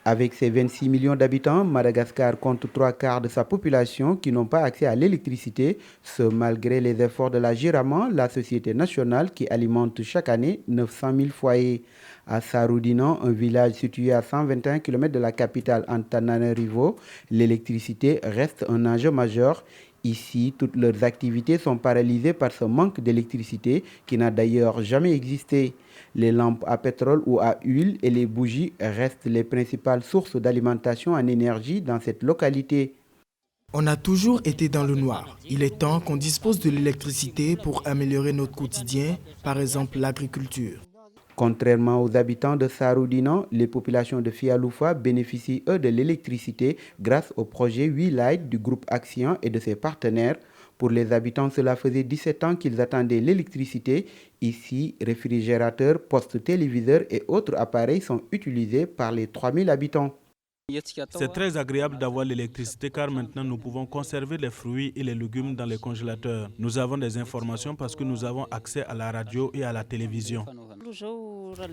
Avec ses 26 millions d'habitants, Madagascar compte trois quarts de sa population qui n'ont pas accès à l'électricité, ce malgré les efforts de la Giraman, la société nationale qui alimente chaque année 900 000 foyers. À Saroudinan, un village situé à 121 km de la capitale Antananarivo, l'électricité reste un enjeu majeur. Ici, toutes leurs activités sont paralysées par ce manque d'électricité qui n'a d'ailleurs jamais existé. Les lampes à pétrole ou à huile et les bougies restent les principales sources d'alimentation en énergie dans cette localité. On a toujours été dans le noir. Il est temps qu'on dispose de l'électricité pour améliorer notre quotidien, par exemple l'agriculture. Contrairement aux habitants de Saroudinan, les populations de Fialoufa bénéficient, eux, de l'électricité grâce au projet We Light du groupe Action et de ses partenaires. Pour les habitants, cela faisait 17 ans qu'ils attendaient l'électricité. Ici, réfrigérateurs, postes téléviseurs et autres appareils sont utilisés par les 3000 habitants. C'est très agréable d'avoir l'électricité car maintenant nous pouvons conserver les fruits et les légumes dans les congélateurs. Nous avons des informations parce que nous avons accès à la radio et à la télévision.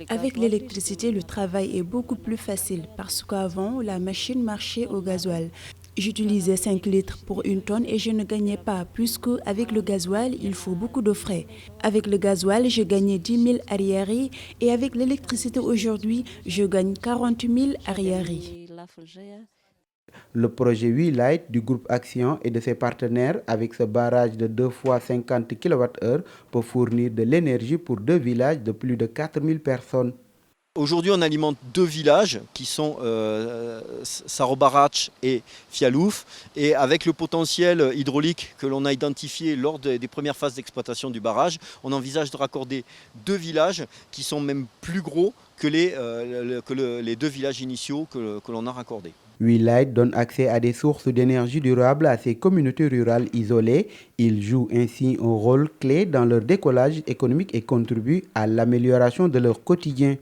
Avec l'électricité, le travail est beaucoup plus facile parce qu'avant, la machine marchait au gasoil. J'utilisais 5 litres pour une tonne et je ne gagnais pas, puisque avec le gasoil, il faut beaucoup de frais. Avec le gasoil, je gagnais 10 000 arriérés et avec l'électricité aujourd'hui, je gagne 40 000 arriérés. Le projet We Light du groupe Action et de ses partenaires, avec ce barrage de 2 fois 50 kWh, peut fournir de l'énergie pour deux villages de plus de 4000 personnes. Aujourd'hui, on alimente deux villages qui sont Sarobarac et Fialouf. Et avec le potentiel hydraulique que l'on a identifié lors des premières phases d'exploitation du barrage, on envisage de raccorder deux villages qui sont même plus gros que les deux villages initiaux que l'on a raccordés. We Light donne accès à des sources d'énergie durable à ces communautés rurales isolées. Il joue ainsi un rôle clé dans leur décollage économique et contribue à l'amélioration de leur quotidien.